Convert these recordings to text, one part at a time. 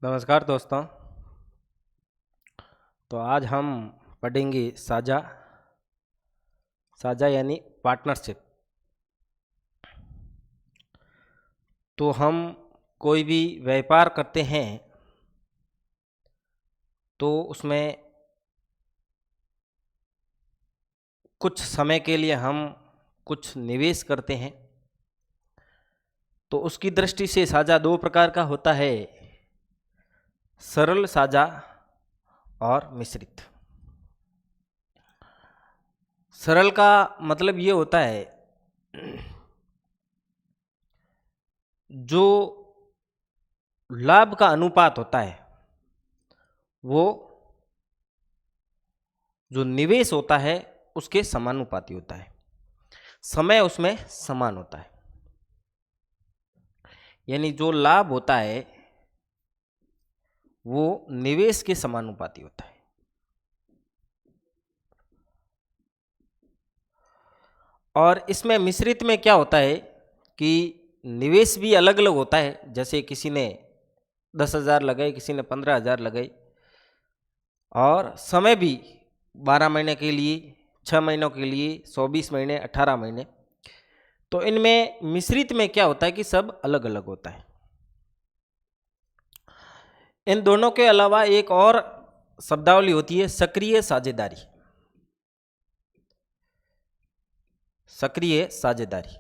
नमस्कार दोस्तों। तो आज हम पढ़ेंगे साझा। साझा यानी पार्टनरशिप। तो हम कोई भी व्यापार करते हैं तो उसमें कुछ समय के लिए हम कुछ निवेश करते हैं। तो उसकी दृष्टि से साझा दो प्रकार का होता है, सरल साझा और मिश्रित। सरल का मतलब ये होता है जो लाभ का अनुपात होता है वो जो निवेश होता है उसके समानुपाती होता है, समय उसमें समान होता है। यानी जो लाभ होता है वो निवेश के समानुपाती होता है। और इसमें मिश्रित में क्या होता है कि निवेश भी अलग अलग होता है। जैसे किसी ने 10,000 लगाए, किसी ने 15,000 लगाए, और समय भी 12 महीने के लिए, 6 महीनों के लिए, 24 महीने, 18 महीने। तो इनमें मिश्रित में क्या होता है कि सब अलग अलग होता है। इन दोनों के अलावा एक और शब्दावली होती है, सक्रिय साझेदारी। सक्रिय साझेदारी।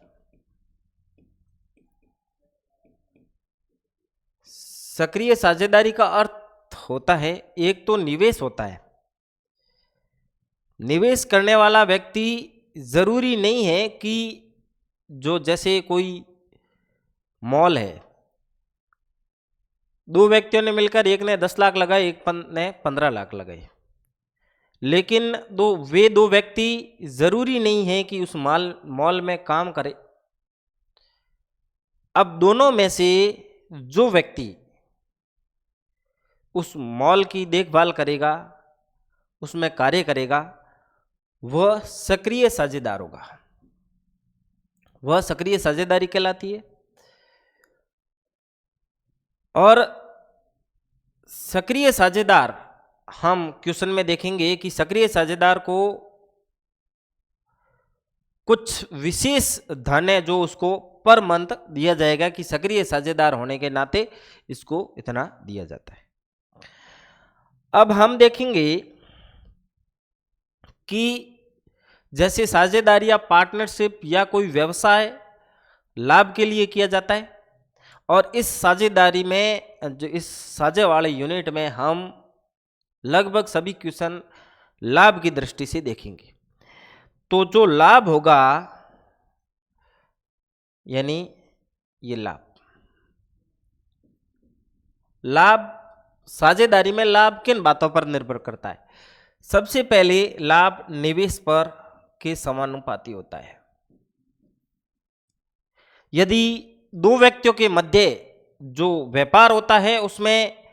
सक्रिय साझेदारी का अर्थ होता है, एक तो निवेश होता है। निवेश करने वाला व्यक्ति जरूरी नहीं है कि जो जैसे कोई मॉल है, दो व्यक्तियों ने मिलकर, एक ने 10 लाख लगाए, एक ने 15 लाख लगाए, लेकिन वे दो व्यक्ति जरूरी नहीं है कि उस मॉल में काम करे। अब दोनों में से जो व्यक्ति उस मॉल की देखभाल करेगा, उसमें कार्य करेगा, वह सक्रिय साझेदार होगा। वह सक्रिय साझेदारी कहलाती है। और सक्रिय साझेदार हम क्वेश्चन में देखेंगे कि सक्रिय साझेदार को कुछ विशेष धन है जो उसको पर मंथ दिया जाएगा कि सक्रिय साझेदार होने के नाते इसको इतना दिया जाता है। अब हम देखेंगे कि जैसे साझेदारी या पार्टनरशिप या कोई व्यवसाय लाभ के लिए किया जाता है, और इस साझेदारी में जो इस साझे वाले यूनिट में हम लगभग सभी क्वेश्चन लाभ की दृष्टि से देखेंगे। तो जो लाभ होगा, यानी ये लाभ साझेदारी में लाभ किन बातों पर निर्भर करता है। सबसे पहले लाभ निवेश पर के समानुपाती होता है। यदि दो व्यक्तियों के मध्य जो व्यापार होता है उसमें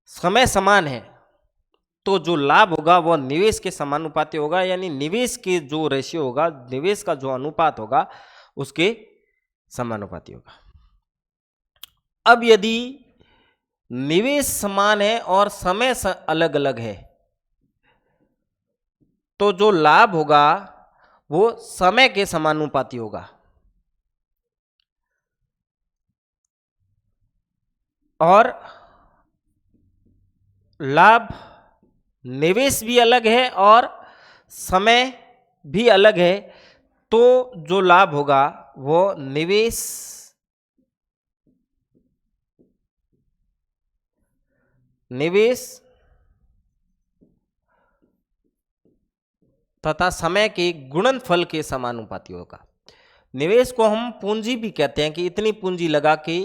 समय समान है तो जो लाभ होगा वह निवेश के समानुपाती होगा। यानी निवेश के जो रेशियो होगा, निवेश का जो अनुपात होगा उसके समानुपाती होगा। अब यदि निवेश समान है और समय अलग अलग है तो जो लाभ होगा वो समय के समानुपाती होगा। और लाभ निवेश भी अलग है और समय भी अलग है, तो जो लाभ होगा वो निवेश तथा समय के गुणनफल के समानुपाती होगा। निवेश को हम पूंजी भी कहते हैं कि इतनी पूंजी लगा के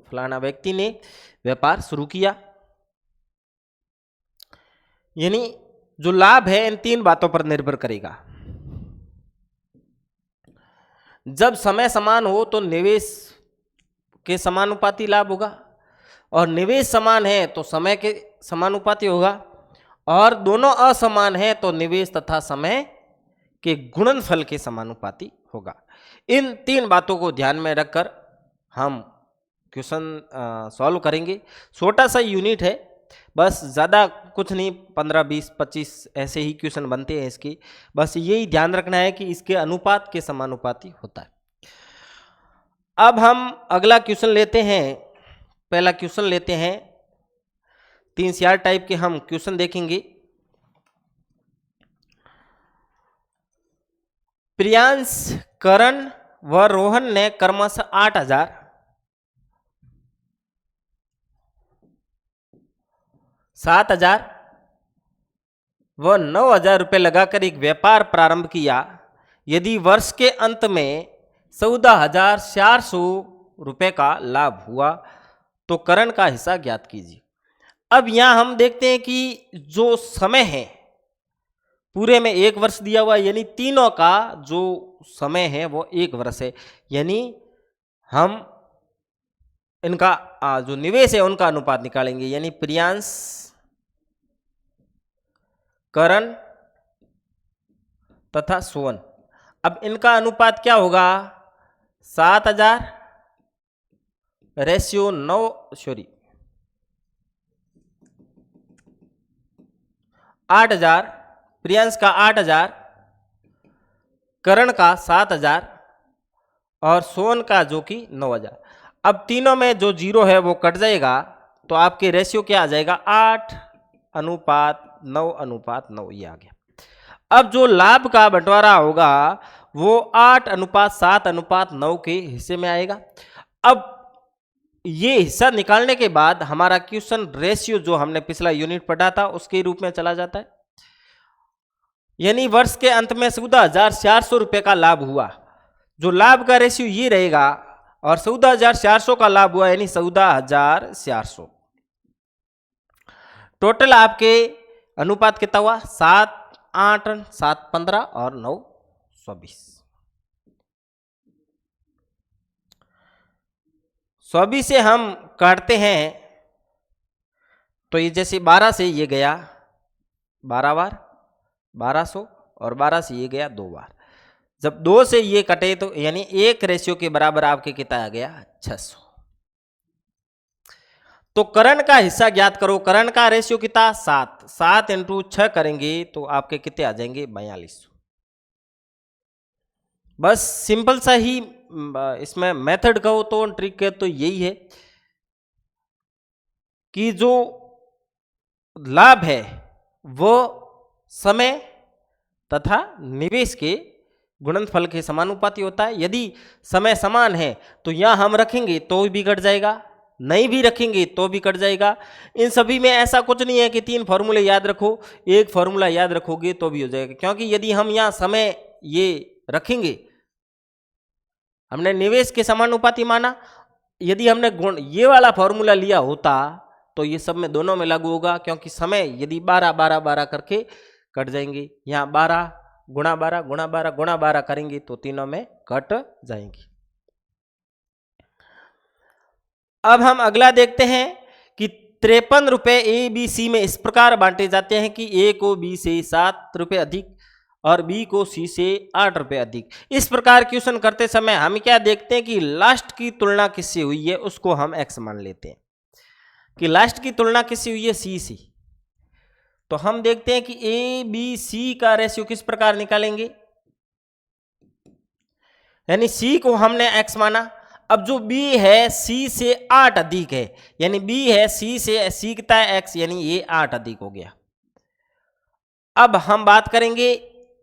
फलाना व्यक्ति ने व्यापार शुरू किया। यानी जो लाभ है इन तीन बातों पर निर्भर करेगा। जब समय समान हो तो निवेश के समानुपाती लाभ होगा, और निवेश समान है तो समय के समानुपाती होगा, और दोनों असमान है तो निवेश तथा समय के गुणनफल के समानुपाती होगा। इन तीन बातों को ध्यान में रखकर हम क्वेश्चन सॉल्व करेंगे। छोटा सा यूनिट है, बस ज़्यादा कुछ नहीं, 15 20 25 ऐसे ही क्वेश्चन बनते हैं इसकी। बस यही ध्यान रखना है कि इसके अनुपात के समानुपाती होता है। अब हम अगला क्वेश्चन लेते हैं। पहला क्वेश्चन लेते हैं, 3 से 8 टाइप के हम क्वेश्चन देखेंगे। प्रियांश, करण व रोहन ने क्रमशः 8,000, 7,000 व 9,000 रुपये लगाकर एक व्यापार प्रारंभ किया। यदि वर्ष के अंत में 14,400 रुपये का लाभ हुआ तो करण का हिस्सा ज्ञात कीजिए। अब यहाँ हम देखते हैं कि जो समय है पूरे में 1 वर्ष दिया हुआ है, यानी तीनों का जो समय है वो 1 वर्ष है। यानी हम इनका जो निवेश है उनका अनुपात निकालेंगे, यानी प्रियांश, करण तथा सोहन। अब इनका अनुपात क्या होगा? 7,000 रेशियो 8,000, प्रियांश का 8,000, करण का 7,000 और सोहन का जो कि 9,000। अब तीनों में जो जीरो है वो कट जाएगा, तो आपके रेशियो क्या आ जाएगा? 8:9:9, ये आ गया। अब जो लाभ का बंटवारा होगा वो 8:7:9 के हिस्से में आएगा। अब ये हिस्सा निकालने के बाद हमारा क्वेश्चन रेशियो जो हमने पिछला यूनिट पढ़ा था उसके रूप में चला जाता है। यानी वर्ष के अंत में 14,400 रुपये का लाभ हुआ, जो लाभ का रेशियो ये रहेगा, और 14,400 का लाभ हुआ यानी 14,400। टोटल आपके अनुपात कितना हुआ? 7, 8, 7, 15 और 9, 24। 24 से हम काटते हैं तो ये जैसे 12 से ये गया 12 बार 1200, और 12 से ये गया 2 बार। जब 2 से ये कटे तो यानी 1 रेशियो के बराबर आपके कितना आ गया? 600। तो करण का हिस्सा ज्ञात करो। करण का रेशियो कितना? 7। 7 × 6 करेंगे तो आपके कितने आ जाएंगे? 4200। बस सिंपल सा ही इसमें मेथड कहो तो ट्रिक है तो यही है कि जो लाभ है वो समय तथा निवेश के गुणनफल के समानुपाती होता है। यदि समय समान है तो यहाँ हम रखेंगे तो भी कट जाएगा, नहीं भी रखेंगे तो भी कट जाएगा। इन सभी में ऐसा कुछ नहीं है कि 3 फॉर्मूले याद रखो, एक फॉर्मूला याद रखोगे तो भी हो जाएगा। क्योंकि यदि हम यहाँ समय ये रखेंगे, हमने निवेश के समानुपाती माना, यदि हमने गुण ये वाला फॉर्मूला लिया होता तो ये सब में दोनों में लागू होगा, क्योंकि समय यदि 12 12 12 करके कट जाएंगे। यहाँ 12 गुणा 12 गुणा 12 गुणा 12 करेंगे तो तीनों में कट जाएंगी। अब हम अगला देखते हैं कि 53 रुपये ABC में इस प्रकार बांटे जाते हैं कि A को B से 7 रुपये अधिक और B को C से 8 रुपये अधिक। इस प्रकार क्वेश्चन करते समय हम क्या देखते हैं कि लास्ट की तुलना किससे हुई है उसको हम X मान लेते हैं कि लास्ट की तुलना किससे हुई है? C से। तो हम देखते हैं कि ABC का रेशियो किस प्रकार निकालेंगे, यानी C को हमने X माना। अब जो B है C से 8 अधिक है, यानी B है C से C कितना है? X, यानी ये 8 अधिक हो गया। अब हम बात करेंगे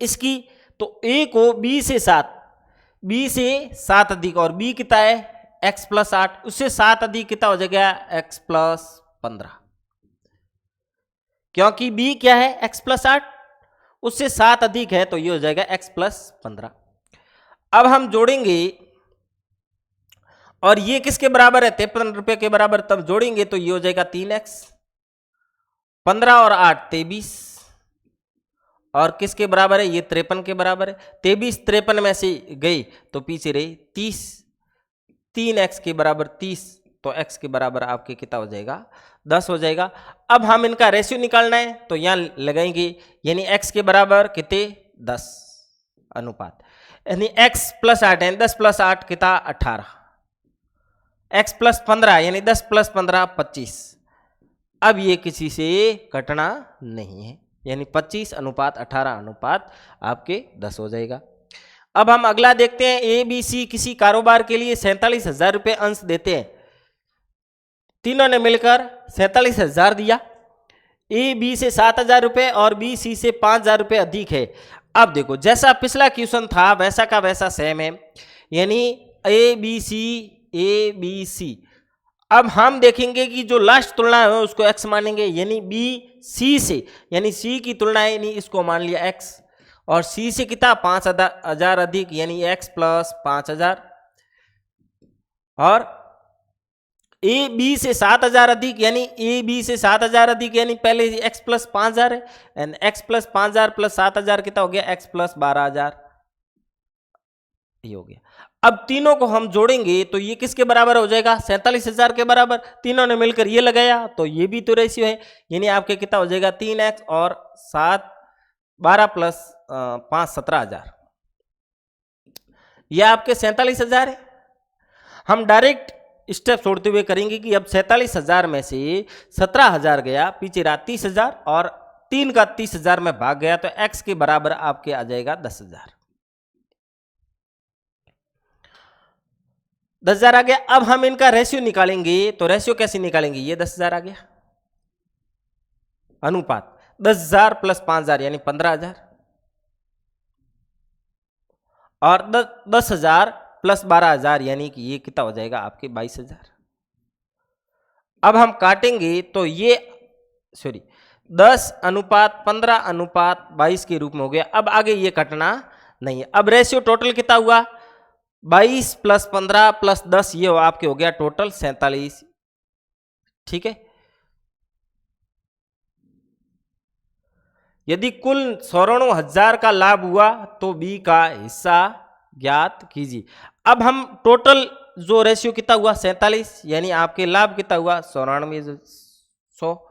इसकी, तो A को B से 7 अधिक, और B कितना है? X + 8, उससे 7 अधिक कितना हो जाएगा? X + 15। क्योंकि B क्या है? X + 8, उससे 7 अधिक है तो ये हो जाएगा X + 15। अब हम जोड़ेंगे और ये किसके बराबर है? 53 रुपये के बराबर। तब जोड़ेंगे तो ये हो जाएगा 3x, 15 और 8 23, और किसके बराबर है? ये 53 के बराबर है। 23 53 में से गई तो पीछे रही 30, 3x के बराबर 30, तो x के बराबर आपके कितना हो जाएगा? 10 हो जाएगा। अब हम इनका रेशियो निकालना है तो यहाँ लगाएंगे, यानी x के बराबर कितने? 10 अनुपात, यानी x + 8 है, 10 + 8 कितना? 18। x प्लस 15 यानी 10 प्लस 15 25। अब ये किसी से कटना नहीं है, यानी 25:18 आपके 10 हो जाएगा। अब हम अगला देखते हैं, ए बी सी किसी कारोबार के लिए 47,000 रुपये अंश देते हैं। तीनों ने मिलकर 47,000 दिया। ए बी से 7,000 रुपये और बी सी से 5,000 रुपये अधिक है। अब देखो जैसा पिछला क्वेश्चन था वैसा का वैसा सेम है, यानी ए बी सी। अब हम देखेंगे कि जो लास्ट तुलना है उसको x मानेंगे, यानी बी सी से, यानी सी की तुलना है, यानी इसको मान लिया x, और सी से कितना 5,000 अधिक, यानी x प्लस 5,000, और ए बी से 7,000 अधिक, यानी ए बी से 7,000 अधिक, यानी पहले x प्लस 5,000 है, एंड x प्लस 5,000 प्लस 7,000 कितना हो गया, x प्लस 12,000, ये हो गया। अब तीनों को हम जोड़ेंगे तो ये किसके बराबर हो जाएगा, 47,000 के बराबर। तीनों ने मिलकर ये लगाया तो ये भी तो रेशियो है, यानी आपके कितना हो जाएगा 3x और 7 12 प्लस 5 17,000, यह आपके 47,000 है। हम डायरेक्ट स्टेप छोड़ते हुए करेंगे कि अब 47,000 में से 17,000 गया, पीछे रहा 30,000 और 3 का 30,000 में भाग गया, तो x के बराबर आपके आ जाएगा 10,000। 10,000 आ गया। अब हम इनका रेशियो निकालेंगे, तो रेशियो कैसे निकालेंगे, ये 10,000 आ गया, अनुपात 10,000 प्लस 5,000 यानी 15,000, और 10,000 प्लस 12,000 यानी कि ये कितना हो जाएगा आपके 22,000। अब हम काटेंगे तो ये 10:15:22 के रूप में हो गया। अब आगे ये कटना नहीं है। अब रेशियो टोटल कितना हुआ, 22 प्लस 15 प्लस 10, ये आपके हो गया टोटल 47। ठीक है, यदि कुल 94,000 का लाभ हुआ तो बी का हिस्सा ज्ञात कीजिए। अब हम टोटल जो रेशियो कितना हुआ 47, यानी आपके लाभ कितना हुआ 94,100।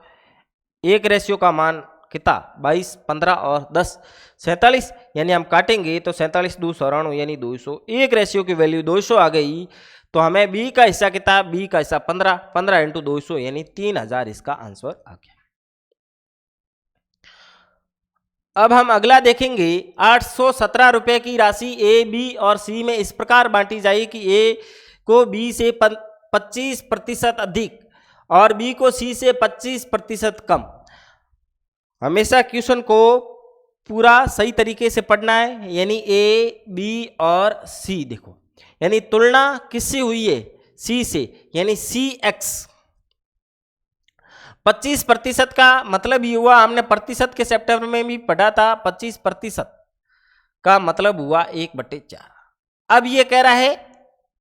एक रेशियो का मान कितना 22 15 और 10 47, यानी हम काटेंगे तो 47 2 94 यानी 200। एक रेशियो की वैल्यू 200 आ गई, तो हमें बी का हिस्सा कितना, बी का हिस्सा 15 15 इंटू 200 यानी 3,000 इसका आंसर आ गया। अब हम अगला देखेंगे, 817 रुपए की राशि ए बी और सी में इस प्रकार बांटी जाए कि ए को बी से 25% अधिक और बी को सी से 25% कम। हमेशा क्वेश्चन को पूरा सही तरीके से पढ़ना है, यानी ए बी और सी देखो, यानी तुलना किससे हुई है, सी से, यानी सी एक्स। 25% का मतलब ये हुआ, हमने प्रतिशत के चैप्टर में भी पढ़ा था, 25% का मतलब हुआ 1/4। अब ये कह रहा है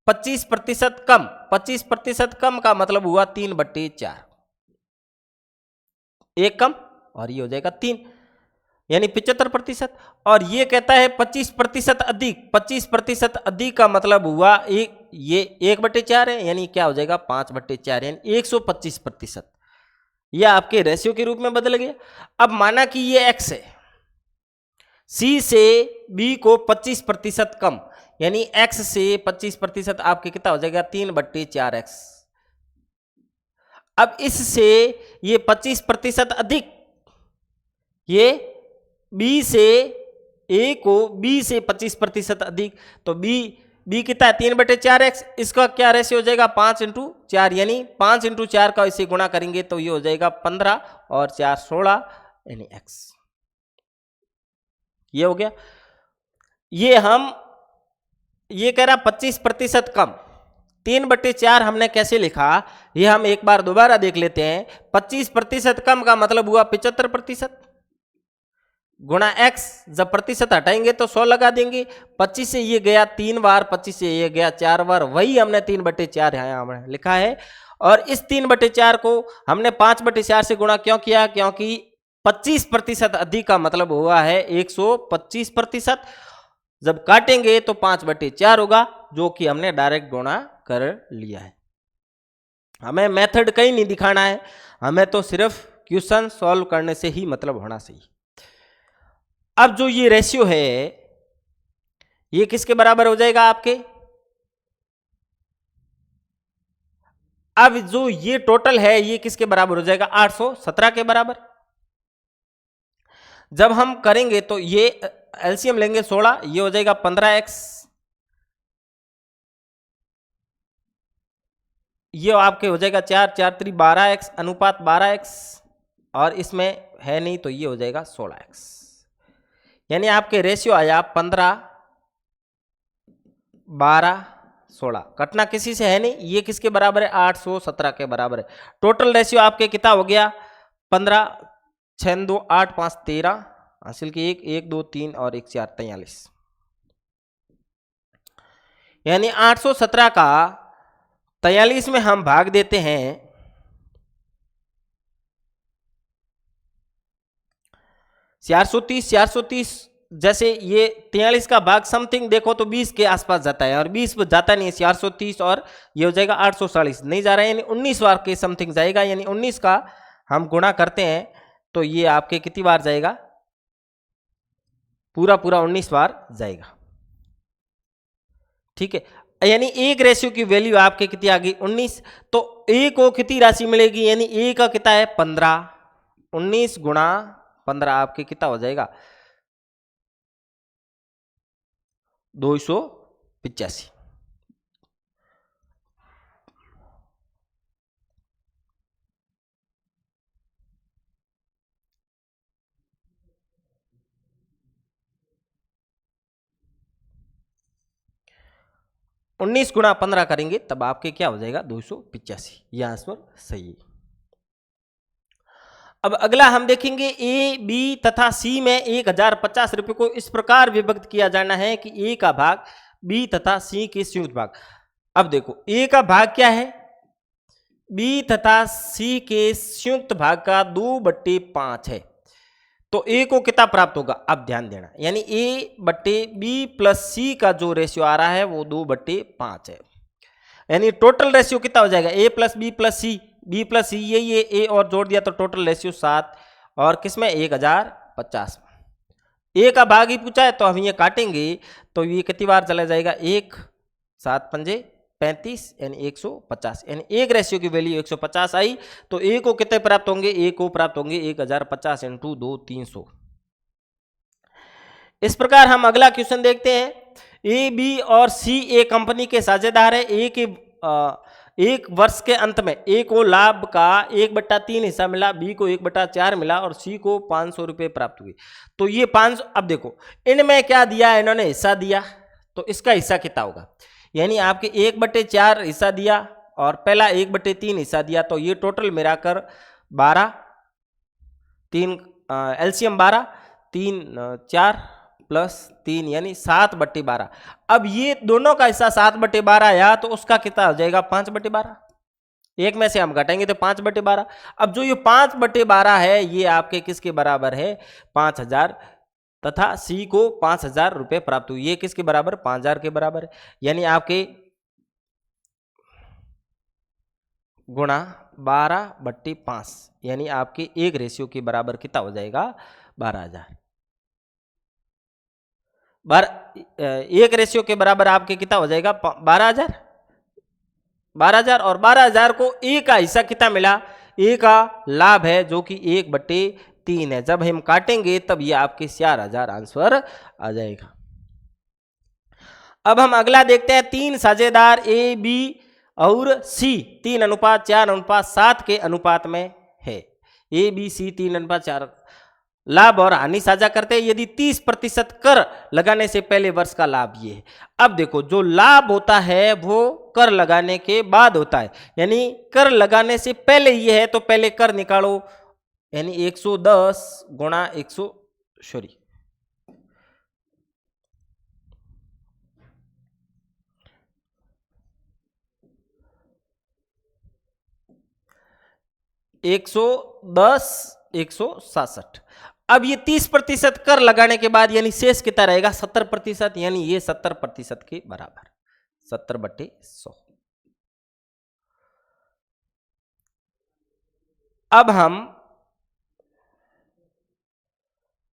25% कम, 25% कम का मतलब हुआ 3/4, एक कम और ये हो जाएगा 3, यानी 75%। और ये कहता है 25% अधिक, 25% अधिक का मतलब हुआ ये 1/4 है, यानी क्या हो जाएगा 5/4, यानी 125%। यह आपके रेशियो के रूप में बदल गया। अब माना कि ये x है, c से b को 25% कम, यानी x से 25% आपके कितना हो जाएगा 3/4x। अब इससे ये 25% अधिक, ये b से a को b से 25% अधिक, तो b कितना है 3/4x, इसका क्या रेशियो हो जाएगा 5/4, यानी 5/4 का इसे गुणा करेंगे तो ये हो जाएगा 15 और 4 16 यानी x। ये हो गया। ये कह रहा 25% कम, 3/4 हमने कैसे लिखा, ये हम एक बार दोबारा देख लेते हैं। 25% कम का मतलब हुआ 75%, गुणा x, जब प्रतिशत हटाएंगे तो 100 लगा देंगे। 25 से ये गया 3 बार, 25 से ये गया 4 बार, वही हमने 3/4 यहाँ लिखा है। और इस 3/4 को हमने 5/4 से गुणा क्यों किया, क्योंकि 25% अधिक का मतलब हुआ है 125%। जब काटेंगे तो 5/4 होगा, जो कि हमने डायरेक्ट गुणा कर लिया है। हमें मेथड कहीं नहीं दिखाना है, हमें तो सिर्फ क्वेश्चन सॉल्व करने से ही मतलब होना चाहिए। अब जो ये रेशियो है ये किसके बराबर हो जाएगा आपके, अब जो ये टोटल है ये किसके बराबर हो जाएगा? 817 के बराबर। जब हम करेंगे तो ये एलसीएम लेंगे 16, ये हो जाएगा 15x, ये आपके हो जाएगा 4 4 3 12x अनुपात 12x, और इसमें है नहीं तो ये हो जाएगा 16x। यानी आपके रेशियो आया 15 12 16। कटना किसी से है नहीं, ये किसके बराबर है? 817 के बराबर है। टोटल रेशियो आपके कितना हो गया? 15 6 2 8 5 13, हासिल की 1 1 2 3 और 1 4 43। यानी 817 का 43 में हम भाग देते हैं 430, 430 जैसे ये 43 का भाग समथिंग देखो तो 20 के आसपास जाता है, और 20 जाता नहीं है 430, और ये हो जाएगा 840 नहीं जा रहा है, यानी 19 बार के समथिंग जाएगा। यानी 19 का हम गुणा करते हैं तो ये आपके कितनी बार जाएगा? पूरा पूरा 19 बार जाएगा। ठीक है, यानी एक रेशियो की वैल्यू आपके कितनी आ गई? 19। तो ए को कितनी राशि मिलेगी? यानी ए का कितना है? 15। 19 गुणा 15 आपके कितना हो जाएगा? 285। उन्नीस गुणा 15 करेंगे तब आपके क्या हो जाएगा? 285। यह आंसर सही है। अब अगला हम देखेंगे ए बी तथा सी में 1050 रुपये को इस प्रकार विभक्त किया जाना है कि ए का भाग बी तथा सी के संयुक्त भाग। अब देखो ए का भाग क्या है? बी तथा सी के संयुक्त भाग का 2/5 है। तो ए को कितना प्राप्त होगा? अब ध्यान देना, यानी ए बट्टे बी प्लस सी का जो रेशियो आ रहा है वो 2/5 है। यानी टोटल रेशियो कितना हो जाएगा? ए प्लस बी प्लस सी, बी प्लस सी, ये ए और जोड़ दिया तो टोटल रेशियो 7, और किसमें? 1050। ए का भाग ही पूछा है तो हम ये काटेंगे तो ये कितनी बार चला जाएगा? 1 7 पंजे 35, यानी 150। यानी एक रेशियो की वैल्यू 150 आई तो ए को कितने प्राप्त होंगे? ए को प्राप्त होंगे 1050 × 2 300। इस प्रकार हम अगला क्वेश्चन देखते हैं। ए बी और सी ए कंपनी के साझेदार है। ए के एक वर्ष के अंत में ए को लाभ का 1/3 हिस्सा मिला, बी को 1/4 मिला और सी को 500 रुपये प्राप्त हुए। तो ये 500, अब देखो इनमें क्या दिया? इन्होंने हिस्सा दिया, तो इसका हिस्सा कितना होगा? यानी आपके 1/4 हिस्सा दिया और पहला 1/3 हिस्सा दिया, तो ये टोटल मिलाकर 12, 3 एलसीएम 12, 3 4 प्लस 3 यानी 7/12। अब ये दोनों का हिस्सा 7/12 आया तो उसका कितना हो जाएगा? 5/12। एक में से हम घटाएंगे तो 5/12। अब जो ये 5/12 है ये आपके किसके बराबर है? 5000, तथा सी को 5000 रुपये प्राप्त हुए। ये किसके बराबर? 5000 के बराबर है। यानी आपके गुणा 12/5, यानी आपके एक रेशियो के बराबर कितना हो जाएगा? 12000। एक रेशियो के बराबर आपके कितना हो जाएगा? 12000। 12000 और 12000 को ए का हिस्सा कितना मिला? ए का लाभ है जो कि 1/3 है। जब हम काटेंगे तब ये आपके 4000 आंसर आ जाएगा। अब हम अगला देखते हैं। 3 साझेदार ए बी और सी 3:4:7 के अनुपात में है। ए बी सी 3:4 लाभ और हानि साझा करते हैं। यदि 30% कर लगाने से पहले वर्ष का लाभ ये है। अब देखो जो लाभ होता है वो कर लगाने के बाद होता है, यानी कर लगाने से पहले ये है तो पहले कर निकालो, यानी 110 गुणा 100 सॉरी 110 167। अब ये 30% कर लगाने के बाद यानी शेष कितना रहेगा? 70%, यानी ये 70% के बराबर, 70/100। अब हम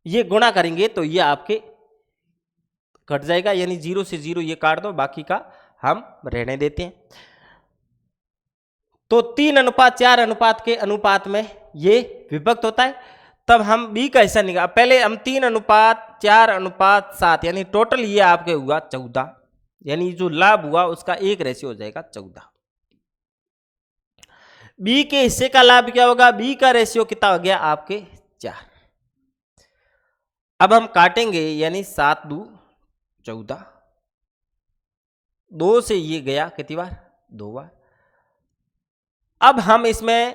ये गुणा करेंगे तो ये आपके कट जाएगा, यानी 0 से 0 ये काट दो, बाकी का हम रहने देते हैं। तो 3:4 के अनुपात में ये विभक्त होता है। तब हम बी का हिस्सा निकाल, पहले हम 3:4:7 यानी टोटल ये आपके हुआ 14, यानी जो लाभ हुआ उसका एक रेशियो हो जाएगा 14। बी के हिस्से का लाभ क्या होगा, बी का रेशियो कितना हो गया आपके 4। अब हम काटेंगे, यानी 7 दूनी 14, 2 से ये गया कितनी बार, 2 बार। अब हम इसमें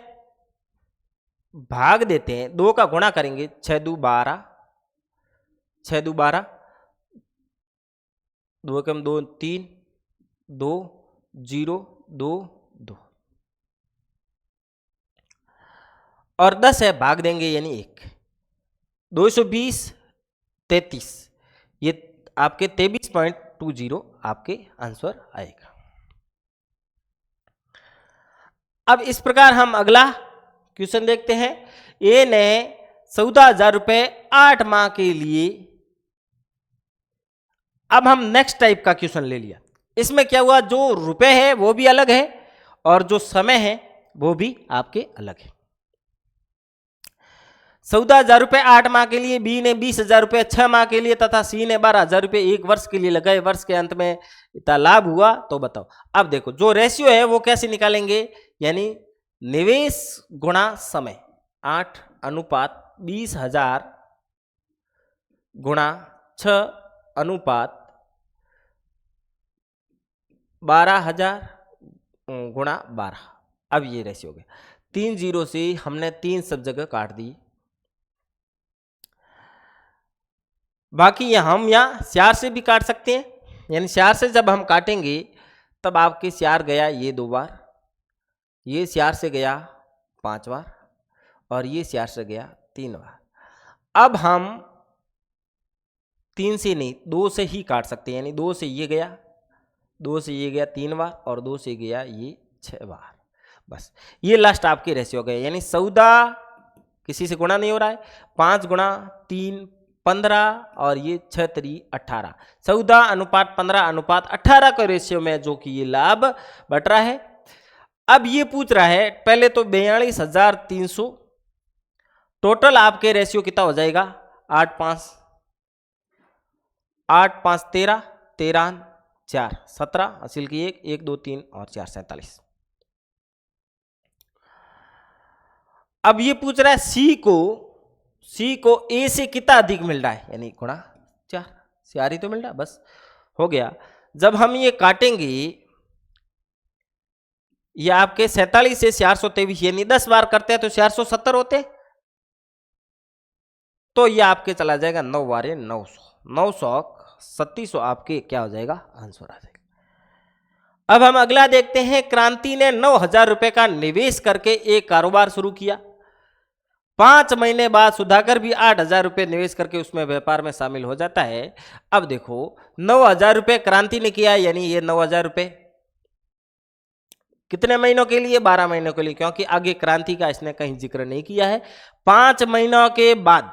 भाग देते हैं, 2 का गुणा करेंगे, 6 दूनी 12, 6 दूनी 12, 2 कम 2 3, 2 0 2 2 और 10 है, भाग देंगे यानी 1, 220 33, ये आपके 23.20 आपके आंसर आएगा। अब इस प्रकार हम अगला क्वेश्चन देखते हैं। ए ने 14,000 रुपये 8 माह के लिए, अब हम नेक्स्ट टाइप का क्वेश्चन ले लिया। इसमें क्या हुआ, जो रुपए है वो भी अलग है और जो समय है वो भी आपके अलग है। 14,000 रुपये 8 माह के लिए, बी ने 20,000 रुपये 6 माह के लिए तथा सी ने 12,000 रुपये 1 वर्ष के लिए लगाए, वर्ष के अंत में इतना लाभ हुआ, तो बताओ। अब देखो जो रेशियो है वो कैसे निकालेंगे, यानी निवेश गुणा समय, 8:20,000 गुणा 6:12,000 गुणा 12। अब ये रेशियो हो गया, 3 जीरो से हमने 3 सब जगह काट दी, बाकी हम यहाँ स्यार से भी काट सकते हैं, यानी स्यार से जब हम काटेंगे तब आपके स्यार गया ये 2 बार, ये स्यार से गया 5 बार और ये स्यार से गया 3 बार। अब हम 3 से नहीं 2 से ही काट सकते हैं, यानी 2 से ये गया, 2 से ये गया 3 बार और 2 से गया ये 6 बार। बस ये लास्ट आपके रेशियो गए, यानी 14 किसी से गुणा नहीं हो रहा है, 5 गुणा 3 15 और ये 6 3 18, 14:15:18 का रेशियो में जो कि ये लाभ बट रहा है। अब ये पूछ रहा है, पहले तो 42,300, टोटल आपके रेशियो कितना हो जाएगा, 8 5 13 13 4 17, हासिल की 1 1 2 3 और 4 47। अब ये पूछ रहा है सी को ए से कितना अधिक मिल रहा है, यानी गुणा 4, सियारी तो मिल रहा, बस हो गया। जब हम ये काटेंगे, ये आपके 47 से 423, यानी 10 बार करते हैं तो 470 होते, तो ये आपके चला जाएगा 9 बारे 900 3700 आपके क्या हो जाएगा, आंसर आ जाएगा। अब हम अगला देखते हैं। क्रांति ने 9,000 रुपए का निवेश करके एक कारोबार शुरू किया। 5 महीने बाद सुधाकर भी 8,000 रुपये निवेश करके उसमें व्यापार में शामिल हो जाता है। अब देखो 9,000 रुपये क्रांति ने किया, यानी ये 9,000 रुपये कितने महीनों के लिए, 12 महीनों के लिए, क्योंकि आगे क्रांति का इसने कहीं जिक्र नहीं किया है। 5 महीनों के बाद,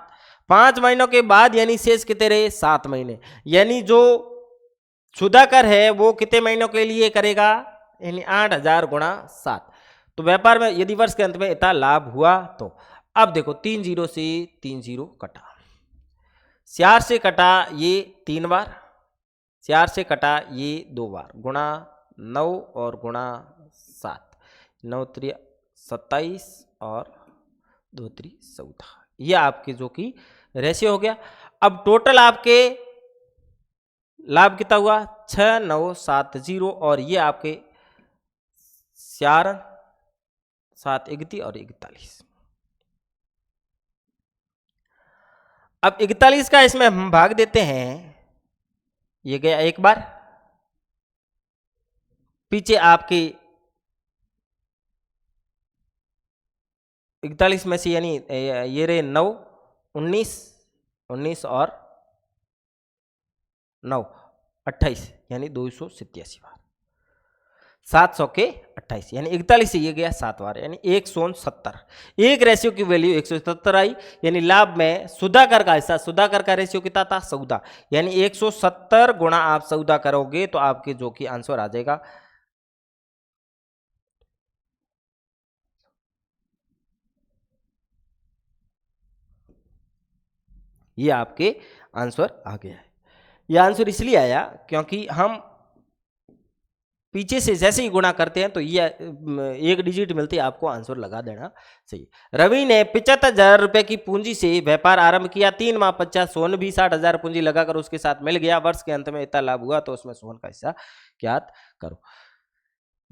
5 महीनों के बाद यानी शेष कितने रहे, 7 महीने, यानी जो सुधाकर है वो कितने महीनों के लिए करेगा, यानी 8,000 गुणा 7। तो व्यापार में यदि वर्ष के अंत में इतना लाभ हुआ तो अब देखो 3 जीरो से 3 जीरो कटा, 4 से कटा ये 3 बार, 4 से कटा ये 2 बार, गुणा 9 और गुणा 7, 9 3 27 और 2 3 14, ये आपके जो कि रेशियो हो गया। अब टोटल आपके लाभ कितना हुआ, 6970 और ये आपके 4 7 31 और 41। अब 41 का इसमें हम भाग देते हैं, ये गया 1 बार, पीछे आपकी 41 में से यानी ये रहे 9 19 और 9 28, यानी 287 बार, 700 के 28, यानी 41 से ये गया 7 बार, यानी 170। एक रेशियो की वैल्यू 170 आई, यानी लाभ में सुधाकर का हिस्सा, सुधाकर का रेशियो कितना था 14, यानी 170 गुणा आप 14 करोगे तो आपके जो कि आंसर आ जाएगा ये आपके आंसर आ गया है। ये आंसर इसलिए आया क्योंकि हम पीछे से जैसे ही गुणा करते हैं तो ये एक डिजिट मिलती है, आपको आंसर लगा देना चाहिए। रवि ने 75,000 रुपए की पूंजी से व्यापार आरंभ किया। 3 माह पश्चात सोहन भी 60,000 पूंजी लगाकर उसके साथ मिल गया। वर्ष के अंत में इतना लाभ हुआ तो उसमें सोहन का हिस्सा ज्ञात करो।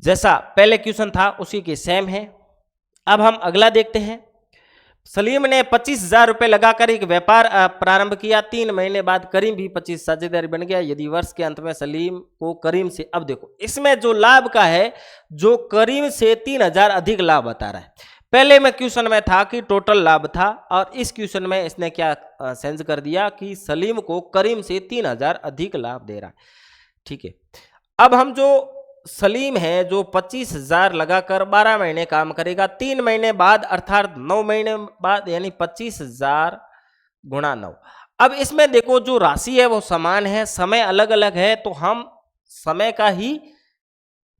जैसा पहले क्वेश्चन था उसी के सेम है। अब हम अगला देखते हैं। सलीम ने 25,000 रुपए लगाकर एक व्यापार प्रारंभ किया। 3 महीने बाद करीम भी 25 साझेदार बन गया। यदि वर्ष के अंत में सलीम को करीम से, अब देखो इसमें जो लाभ का है, जो करीम से 3,000 अधिक लाभ बता रहा है। पहले में क्वेश्चन में था कि टोटल लाभ था, और इस क्वेश्चन में इसने क्या सेंस कर दिया कि सलीम को करीम से 3,000 अधिक लाभ दे रहा है। ठीक है, अब हम जो सलीम है जो 25,000 लगाकर 12 महीने काम करेगा, 3 महीने बाद अर्थात 9 महीने बाद, यानी 25,000 गुणा 9। अब इसमें देखो जो राशि है वो समान है, समय अलग अलग है, तो हम समय का ही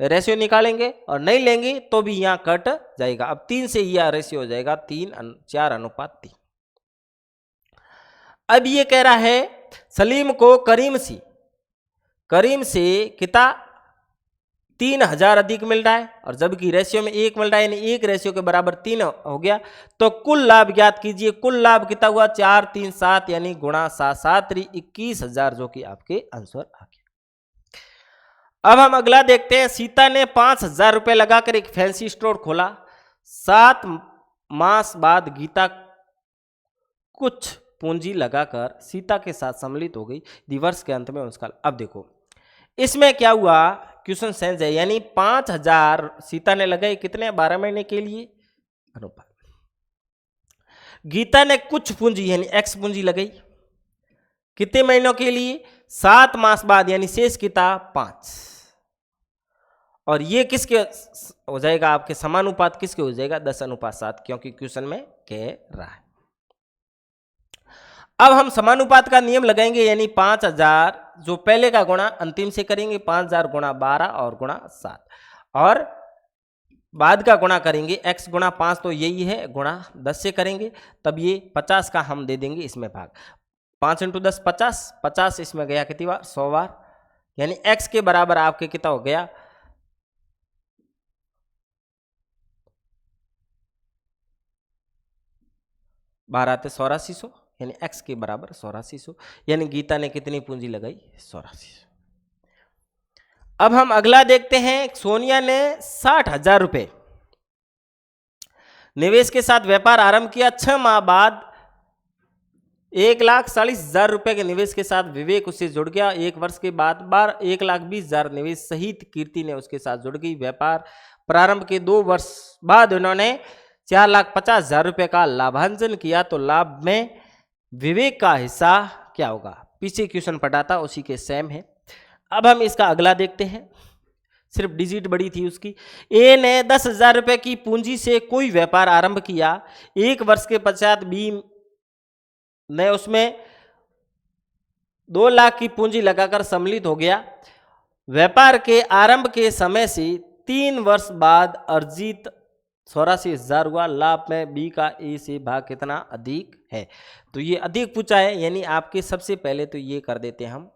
रेशियो निकालेंगे और नहीं लेंगे तो भी यहाँ कट जाएगा। अब 3 से यह रेशियो हो जाएगा 4:3। अब ये कह रहा है सलीम को करीम से कितना 3,000 अधिक मिल रहा है, और जबकि रेशियो में 1 मिल रहा है, यानी 1 रेशियो के बराबर 3 हो गया। तो कुल लाभ ज्ञात कीजिए। कुल लाभ कितना हुआ 4, 3, 7, यानी गुणा 7, 7 21,000, जो कि आपके आंसर आ गया। अब हम अगला देखते हैं। सीता ने 5,000 रुपए लगाकर एक फैंसी स्टोर खोला। 7 मास बाद गीता कुछ पूंजी लगाकर सीता के साथ सम्मिलित हो गई। दिवस के अंत में उसका, अब देखो इसमें क्या हुआ, क्वेश्चन सेंस है, यानी 5,000 सीता ने लगाई कितने 12 महीने के लिए अनुपात। गीता ने कुछ पूंजी यानी एक्स पूंजी लगाई कितने महीनों के लिए 7 मास बाद, यानी शेष कितना 5। और ये किसके हो जाएगा, आपके समानुपात किसके हो जाएगा 10:7, क्योंकि क्वेश्चन में कह रहा है। अब हम समानुपात का नियम लगाएंगे, यानी 5,000 जो पहले का गुणा अंतिम से करेंगे, 5,000 गुणा 12 और गुणा 7, और बाद का गुणा करेंगे x गुणा 5, तो यही है, गुणा 10 से करेंगे, तब ये 50 का हम दे देंगे इसमें भाग। 5 × 10 50, 50 इसमें गया कितनी बार 100 बार, यानी x के बराबर आपके कितना हो गया 12×8=8400, यानी x के बराबर 8400, यानी गीता ने कितनी पूंजी लगाई 8400। अब हम अगला देखते हैं। सोनिया ने 60,000 रुपए निवेश के साथ व्यापार आरंभ किया। 6 माह बाद 1,40,000 रुपए के निवेश के साथ विवेक उससे जुड़ गया। 1 वर्ष के बाद 1,20,000 निवेश सहित कीर्ति ने उसके साथ जुड़ गई। व्यापार प्रारंभ के 2 वर्ष बाद उन्होंने 4,50,000 रुपए का लाभांजन किया। तो लाभ में विवेक का हिस्सा क्या होगा, पीछे क्वेश्चन पढ़ा था उसी के सेम है। अब हम इसका अगला देखते हैं, सिर्फ डिजिट बड़ी थी उसकी। ए ने 10,000 रुपए की पूंजी से कोई व्यापार आरंभ किया। 1 वर्ष के पश्चात बी ने उसमें 2 लाख की पूंजी लगाकर सम्मिलित हो गया। व्यापार के आरंभ के समय से 3 वर्ष बाद अर्जित 84,000 हुआ। लाभ में बी का ए से भाग कितना अधिक है, तो ये अधिक पूछा है, यानी आपके सबसे पहले तो ये कर देते हैं हम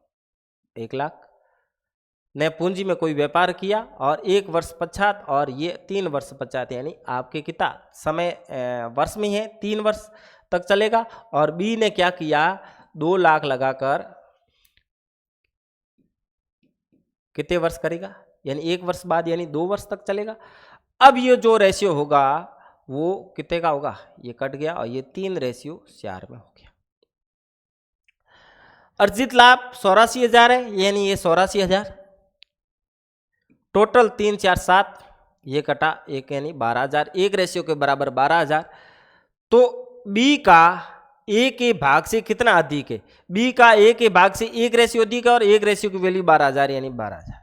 1 लाख ने पूंजी में कोई व्यापार किया और 1 वर्ष पश्चात, और ये 3 वर्ष पश्चात, यानी आपके कितना समय वर्ष में है 3 वर्ष तक चलेगा। और बी ने क्या किया 2 लाख लगाकर कितने वर्ष करेगा, यानी 1 वर्ष बाद, यानी 2 वर्ष तक चलेगा। अब ये जो रेशियो होगा वो कितने का होगा, ये कट गया और ये 3:4 में हो गया। अर्जित लाभ 84,000 है, यानी ये 84,000, टोटल 3, 4, 7, ये कटा 1, यानी 12,000, 1 रेशियो के बराबर 12,000। तो बी का ए के भाग से कितना अधिक है, बी का ए के भाग से 1 रेशियो अधिक है, और 1 रेशियो की वैल्यू 12,000, यानी 12,000।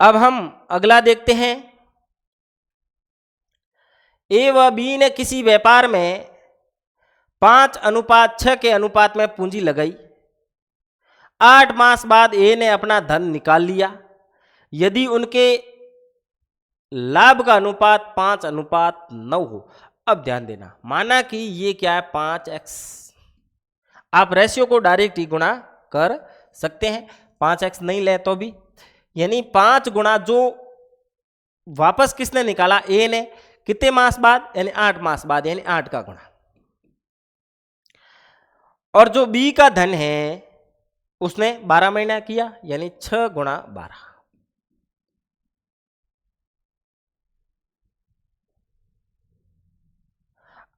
अब हम अगला देखते हैं। ए व बी ने किसी व्यापार में 5:6 के अनुपात में पूंजी लगाई। 8 मास बाद ए ने अपना धन निकाल लिया। यदि उनके लाभ का अनुपात 5:9 हो। अब ध्यान देना, माना कि ये क्या है 5x, आप रेशियो को डायरेक्ट ही गुणा कर सकते हैं, 5x नहीं ले तो भी, यानी 5 गुणा जो वापस किसने निकाला, ए ने, कितने मास बाद, यानी 8 मास बाद, यानी 8 का गुणा। और जो बी का धन है उसने 12 महीना किया, यानी 6 गुणा 12।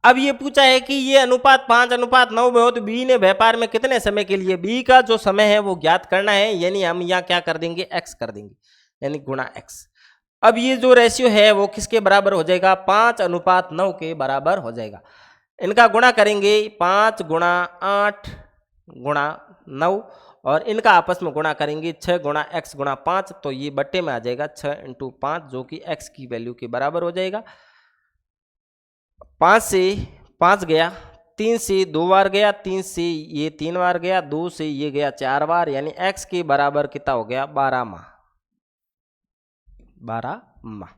अब ये पूछा है कि ये अनुपात 5:9 में हो तो बी ने व्यापार में कितने समय के लिए, बी का जो समय है वो ज्ञात करना है, यानी हम यहाँ क्या कर देंगे, x कर देंगे, यानी गुणा x। अब ये जो रेशियो है वो किसके बराबर हो जाएगा, 5:9 के बराबर हो जाएगा। इनका गुणा करेंगे, 5 गुणा 8 गुणा 9, और इनका आपस में गुणा करेंगे 6 गुणा x गुणा 5, तो ये बट्टे में आ जाएगा 6 × 5, जो कि x की वैल्यू के बराबर हो जाएगा। 5 से 5 गया, 3 से 2 बार गया, 3 से ये 3 बार गया, 2 से ये गया 4 बार, यानी x के बराबर कितना हो गया, 12 माह। 12 माह।